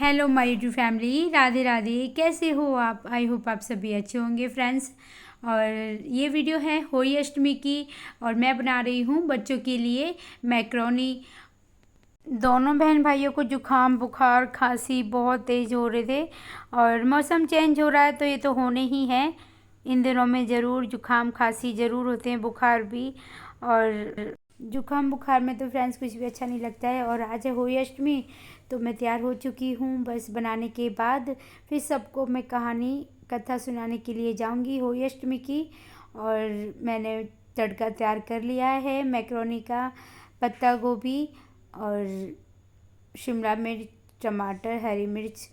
Hello my YouTube family, Radhe Radhe. कैसे हो आप? आई होप आप सभी अच्छे होंगे फ्रेंड्स। और ये वीडियो है होली अष्टमी की और मैं बना रही हूँ बच्चों के लिए मैक्रोनी। दोनों बहन भाइयों को जुकाम बुखार खांसी बहुत तेज़ हो रहे थे और मौसम चेंज हो रहा है तो ये तो होने ही है। इन दिनों में ज़रूर जुकाम खांसी ज़रूर होते हैं, बुखार भी। और जुकाम बुखार में तो फ्रेंड्स कुछ भी अच्छा नहीं लगता है। और आज है होली अष्टमी तो मैं तैयार हो चुकी हूँ। बस बनाने के बाद फिर सबको मैं कहानी कथा सुनाने के लिए जाऊँगी होली अष्टमी की। और मैंने तड़का तैयार कर लिया है मैक्रोनी का, पत्ता गोभी और शिमला मिर्च टमाटर हरी मिर्च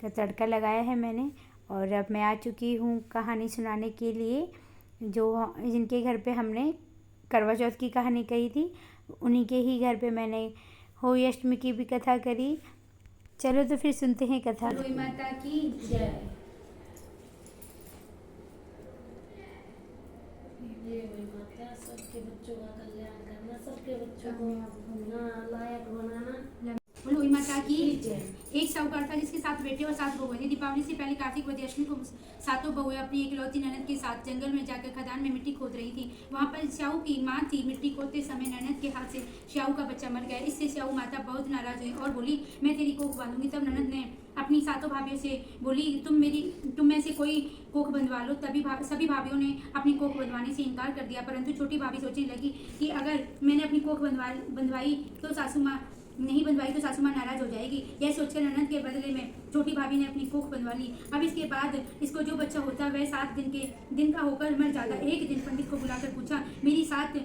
का तड़का लगाया है मैंने। और अब मैं आ चुकी हूँ कहानी सुनाने के लिए, जो जिनके घर पे हमने करवा चौथ की कहानी कही थी उन्हीं के ही घर पे मैंने होली अष्टमी की भी कथा करी। चलो तो फिर सुनते हैं कथा। लोई माता की जय। जय लोई माता, सबके बच्चों का कल्याण करना, सबके बच्चों को लायक बनाना। लोई माता की जय। एक साहूकार था जिसके 7 बेटे और 7 बहुएं थी। दीपावली से पहले कार्तिक वध अष्टमी को सातों बहुएं अपनी इकलौती ननद के साथ जंगल में जाकर खदान में मिट्टी खोद रही थी। वहां पर श्याऊ की मां थी। मिट्टी खोदते समय ननद के हाथ से श्याऊ का बच्चा मर गया। इससे श्याऊ माता बहुत नाराज हुई और बोली, मैं तेरी कोख बांधूंगी। तब ननद ने अपनी सातों भाभियों से बोली, तुम में से कोई कोख बंधवा लो। तभी सभी भाभियों ने अपनी कोख बंधवाने से इनकार कर दिया। परंतु छोटी भाभी सोचने लगी कि अगर मैंने अपनी कोख बंधवाई तो सासू माँ नहीं बंधवाई तो सासू माँ नाराज हो जाएगी। यह सोचकर ननद के बदले में छोटी भाभी ने अपनी कोख बंधवा ली। अब इसके बाद इसको जो बच्चा होता वह 7 दिन का होकर मर जाता। एक दिन पंडित को बुलाकर पूछा, मेरी 7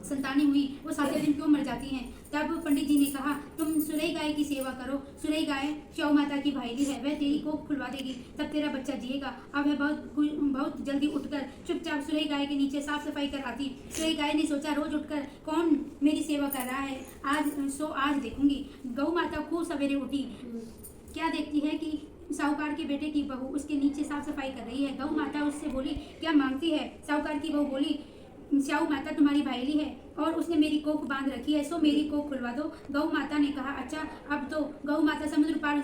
संतानें हुई, वो 7वें दिन क्यों मर जाती हैं? तब पंडित जी ने कहा, तुम सुरई गाय की सेवा करो। सुरई गाय श्याऊ माता की भाईली है, वह तेरी कोख खुलवा देगी, तब तेरा बच्चा जिएगा। अब वह बहुत जल्दी उठकर चुपचाप सुरई गाय के नीचे साफ सफाई कर आती। सुरई गाय ने सोचा, रोज उठकर कौन मेरी सेवा कर रहा है, आज देखूंगी। गौ माता खूब सवेरे उठी। क्या देखती है कि साहूकार के बेटे की बहू उसके नीचे साफ सफाई कर रही है। गौ माता उससे बोली, क्या मांगती है? साहूकार की बहू बोली, श्याऊ माता तुम्हारी भाईली है और उसने मेरी कोख बांध रखी है, सो मेरी कोख खुलवा दो। गौ माता ने कहा, अच्छा। अब तो गौ माता समुद्र पार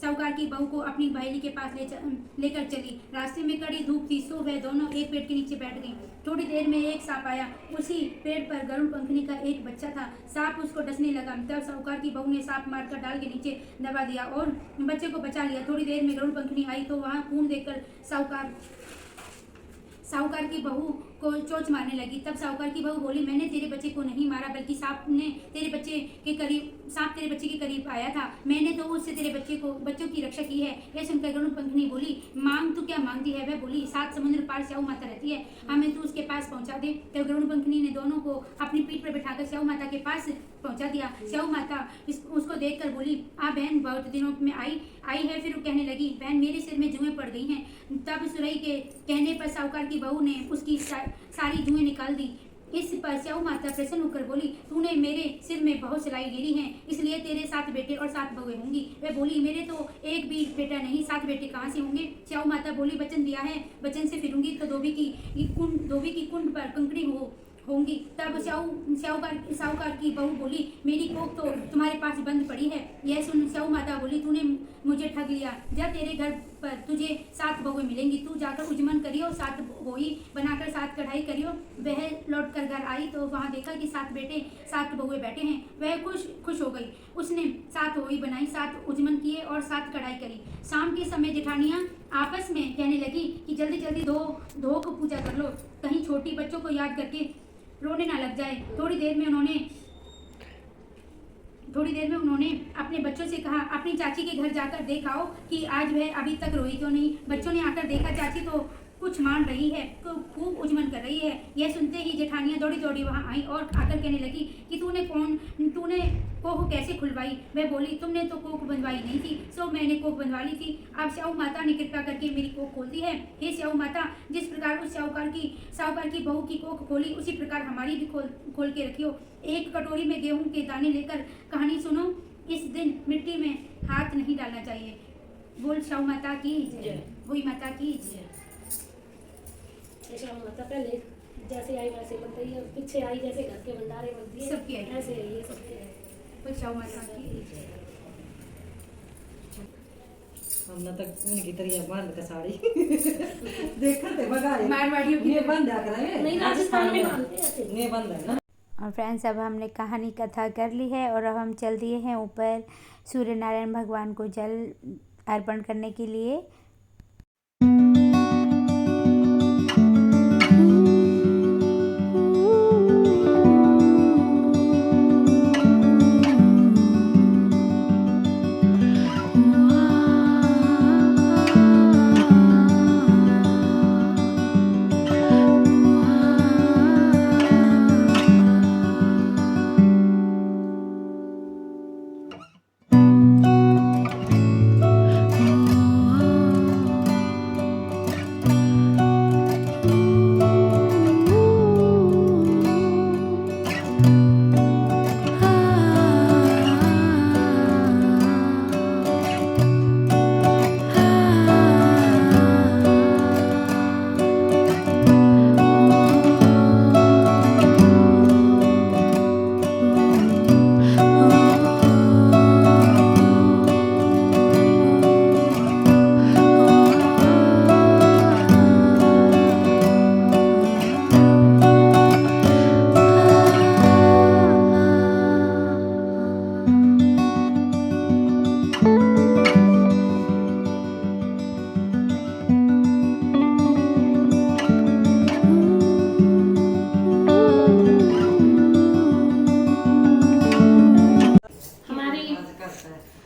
साहूकार की बहू को अपनी भाईली के पास लेकर चली। रास्ते में कड़ी धूप थी, सो वह दोनों एक पेड़ के नीचे बैठ गईं। थोड़ी देर में एक सांप आया। उसी पेड़ पर गरुड़ पंखनी का एक बच्चा था। सांप उसको डसने लगा। तब साहूकार की बहू ने सांप मारकर डाल के नीचे दबा दिया और बच्चे को बचा लिया। थोड़ी देर में गरुड़ पंखनी आई तो वहां खून देखकर साहूकार की बहू को चोंच मारने लगी। तब साहूकार की बहू बोली, मैंने तेरे बच्चे को नहीं मारा, बल्कि सांप तेरे बच्चे के करीब आया था। मैंने तो उससे तेरे बच्चों की रक्षा की है। यह सुनकर गरुड़ पंखनी बोली, मांग तू क्या मांगती है? वह बोली, 7 समुद्र पार श्याऊ माता रहती है, हमें तू उसके पास पहुंचा दे। तब गरुड़ पंखनी ने दोनों को अपनी पीठ पर बिठाकर श्याऊ माता के पास पहुंचा दिया। श्याऊ माता उसको देखकर बोली, आ बहन, बहुत दिनों में आई है। फिर वो कहने लगी, बहन, मेरे सिर में जुएं पड़ गई हैं। तब सुरई के कहने पर साहूकार की बहू ने उसकी सारी जुएं निकाल दी। इस पर श्याऊ माता प्रसन्न होकर बोली, तूने मेरे सिर में बहुत सिलाई गिरी है, इसलिए तेरे 7 बेटे और 7 बहुएं होंगी। वह बोली, मेरे तो एक भी बेटा नहीं, 7 बेटे कहाँ से होंगे? श्याऊ माता बोली, वचन दिया है, वचन से फिरूंगी तो धोबी की कुंड पर कंकड़ी होंगी। तब साहूकार की बहू बोली, मेरी कोख तो तुम्हारे पास बंद पड़ी है। यह सुन श्याऊ माता बोली, तूने मुझे ठग लिया। जा, तेरे घर पर तुझे 7 बहुएं मिलेंगी। तू जाकर उजमन करियो, 7 बोई बनाकर 7 कढ़ाई करियो। वह लौट कर घर आई तो वहां देखा कि 7 बेटे 7 बहुएं बैठे हैं। वह खुश हो गई। उसने 7 बोई बनाई, 7 उजमन किए और 7 कढ़ाई करी। शाम के समय जेठानियां आपस में कहने लगी कि जल्दी जल्दी धो को पूजा कर लो, कहीं छोटी बच्चों को याद करके रोने ना लग जाए। थोड़ी देर में उन्होंने अपने बच्चों से कहा, अपनी चाची के घर जाकर देखाओ कि आज वह अभी तक रोई क्यों नहीं। बच्चों ने आकर देखा, चाची तो कुछ मान रही है, खूब उजमन कर रही है। यह सुनते ही जेठानियां दौड़ी दौड़ी वहां आई और आकर कहने लगी कि तूने कोख कैसे खुलवाई? वह बोली, तुमने तो कोख बंधवाई नहीं थी, सो मैंने कोख बंधवा ली थी। अब श्याऊ माता ने कृपा करके मेरी कोख खोल दी है। हे श्याऊ माता, जिस प्रकार उस साहूकार की बहू की कोख खोली, उसी प्रकार हमारी भी खोल के रखियो। एक कटोरी में गेहूं के दाने लेकर कहानी सुनो। इस दिन मिट्टी में हाथ नहीं डालना चाहिए। बोल श्याऊ माता की जय। हुई माता की जय। श्याऊ माता पहले जैसे आई वैसे बनती है, पीछे आई जैसे घर के भंडारे बनती है, सबकी आई ऐसे है, ये सबके है। श्याऊ माता की जय। हमने तक उनकी तरह बांध का साड़ी देखा थे बगाए मारवाड़ियों की ये बंद आ कर नहीं राजस्थान में मानते हैं ऐसे। ये बंद है ना। और फ्रेंड्स अब हमने कहानी कथा कर ली है और अब हम चल दिए हैं ऊपर सूर्य नारायण भगवान को जल अर्पण करने के लिए।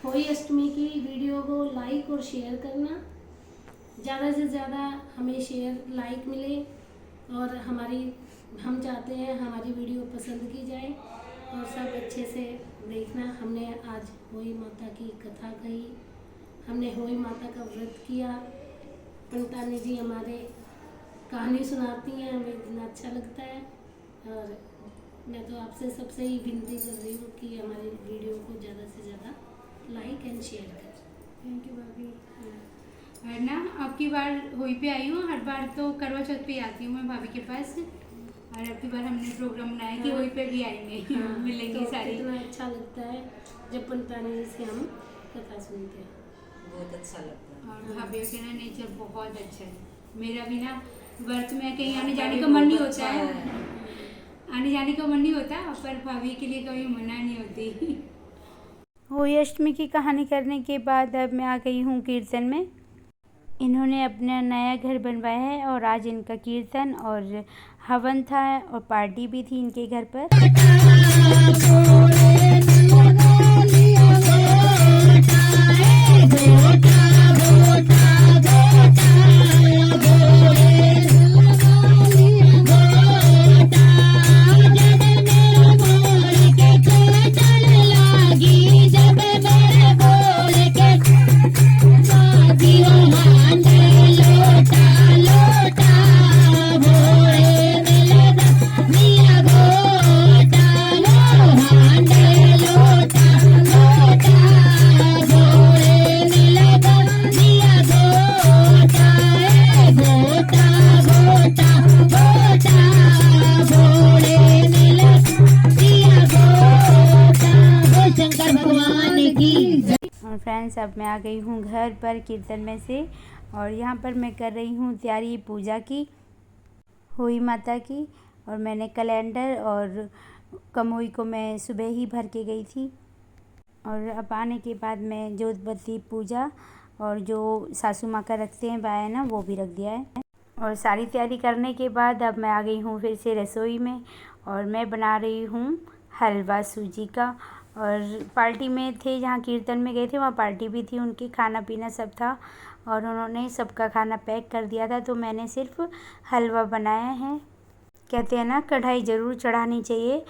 होली अष्टमी की वीडियो को लाइक और शेयर करना, ज़्यादा से ज़्यादा हमें शेयर लाइक मिले और हम चाहते हैं हमारी वीडियो पसंद की जाए और सब अच्छे से देखना। हमने आज होली माता की कथा कही, हमने होली माता का व्रत किया। पंतानी जी हमारे कहानी सुनाती हैं, हमें इतना अच्छा लगता है। और मैं तो आपसे सबसे ही विनती कर रही हूँ कि हमारी वीडियो को ज़्यादा से ज़्यादा लाइक एंड शेयर करें। थैंक यू भाभी। और ना अब की बार होली पे आई हूँ, हर बार तो करवा चौथ पे आती हूँ मैं भाभी के पास, और अब की बार हमने प्रोग्राम बनाया कि होली पे भी आएंगे। मिलेंगे तो सारी। कितना अच्छा लगता है जब पंतानी जी से हम कथा सुनते हैं, बहुत अच्छा लगता है। और भाभीयों के ना नेचर बहुत अच्छा है। मेरा भी ना व्रत में कहीं आने जाने का मन नहीं होता है, आने जाने का मन नहीं होता, पर भाभी के लिए कभी मना नहीं होती। होली अष्टमी की कहानी करने के बाद अब मैं आ गई हूँ कीर्तन में। इन्होंने अपना नया घर बनवाया है और आज इनका कीर्तन और हवन था और पार्टी भी थी इनके घर पर। फ्रेंड्स अब मैं आ गई हूँ घर पर कीर्तन में से, और यहाँ पर मैं कर रही हूँ तैयारी पूजा की, होली माता की। और मैंने कैलेंडर और कमोई को मैं सुबह ही भर के गई थी, और अब आने के बाद मैं जोत बत्ती पूजा और जो सासू माँ का रखते हैं बाया ना, वो भी रख दिया है। और सारी तैयारी करने के बाद अब मैं आ गई हूँ फिर से रसोई में, और मैं बना रही हूँ हलवा सूजी का। और पार्टी में थे, जहाँ कीर्तन में गए थे वहाँ पार्टी भी थी, उनकी खाना पीना सब था, और उन्होंने सबका खाना पैक कर दिया था, तो मैंने सिर्फ हलवा बनाया है। कहते हैं ना कढ़ाई ज़रूर चढ़ानी चाहिए।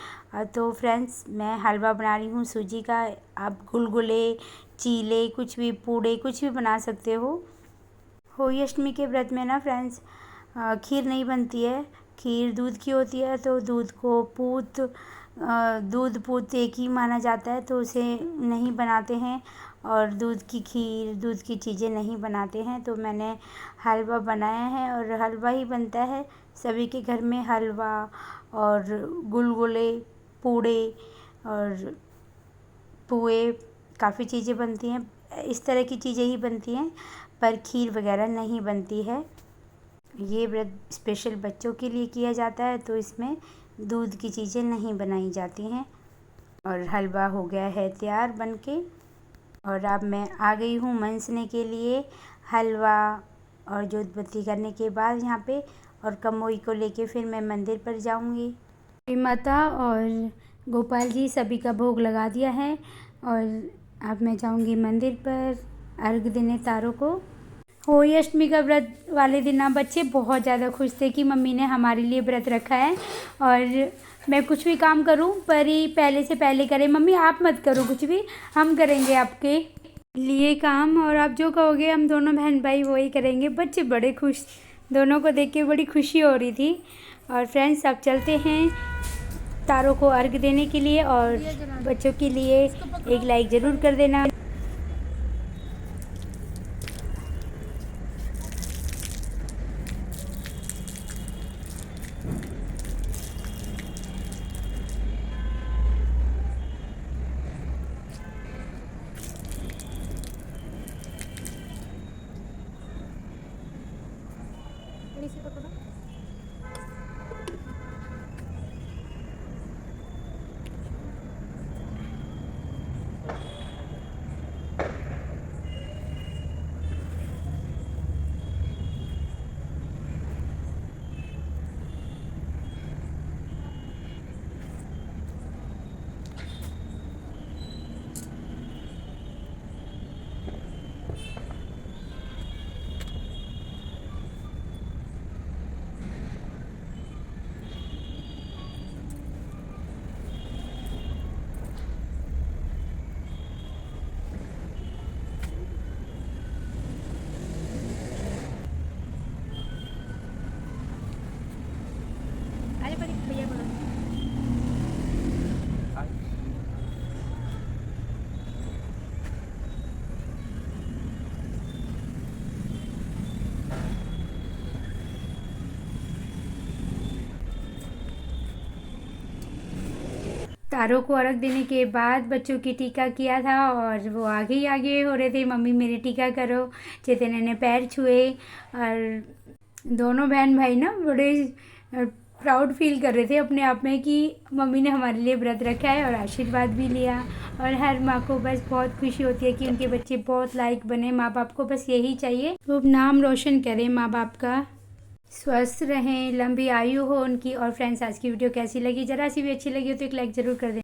तो फ्रेंड्स मैं हलवा बना रही हूँ सूजी का। आप गुलगुले, चीले, कुछ भी, पूड़े, कुछ भी बना सकते हो। होली अष्टमी के व्रत में ना फ्रेंड्स खीर नहीं बनती है, खीर दूध की होती है, तो दूध को दूध पूत एक ही माना जाता है, तो उसे नहीं बनाते हैं, और दूध की खीर, दूध की चीज़ें नहीं बनाते हैं। तो मैंने हलवा बनाया है, और हलवा ही बनता है सभी के घर में, हलवा और गुलगुले, पूड़े और पुए, काफ़ी चीज़ें बनती हैं। इस तरह की चीज़ें ही बनती हैं, पर खीर वगैरह नहीं बनती है। ये व्रत स्पेशल बच्चों के लिए किया जाता है, तो इसमें दूध की चीज़ें नहीं बनाई जाती हैं। और हलवा हो गया है तैयार बनके, और अब मैं आ गई हूँ मनसने के लिए। हलवा और जोत बत्ती करने के बाद यहाँ पे, और कमोई को लेके फिर मैं मंदिर पर जाऊँगी। माता और गोपाल जी सभी का भोग लगा दिया है, और अब मैं जाऊँगी मंदिर पर अर्घ देने तारों को। होली अष्टमी का व्रत वाले दिन ना बच्चे बहुत ज़्यादा खुश थे कि मम्मी ने हमारे लिए व्रत रखा है, और मैं कुछ भी काम करूं पर ही पहले से पहले करें। मम्मी आप मत करो कुछ भी, हम करेंगे आपके लिए काम, और आप जो कहोगे हम दोनों बहन भाई वही करेंगे। बच्चे बड़े खुश, दोनों को देख के बड़ी खुशी हो रही थी। और फ्रेंड्स अब चलते हैं तारों को अर्घ देने के लिए, और बच्चों के लिए एक लाइक ज़रूर कर देना। तारों को अर्घ देने के बाद बच्चों की टीका किया था, और वो आगे ही आगे हो रहे थे, मम्मी मेरे टीका करो। चैतन्य ने पैर छुए, और दोनों बहन भाई ना बड़े प्राउड फील कर रहे थे अपने आप में कि मम्मी ने हमारे लिए व्रत रखा है, और आशीर्वाद भी लिया। और हर माँ को बस बहुत खुशी होती है कि उनके बच्चे बहुत लायक बने। माँ बाप को बस यही चाहिए, वो नाम रोशन करें माँ बाप का, स्वस्थ रहें, लंबी आयु हो उनकी। और फ्रेंड्स आज की वीडियो कैसी लगी, ज़रा सी भी अच्छी लगी हो तो एक लाइक ज़रूर कर दें।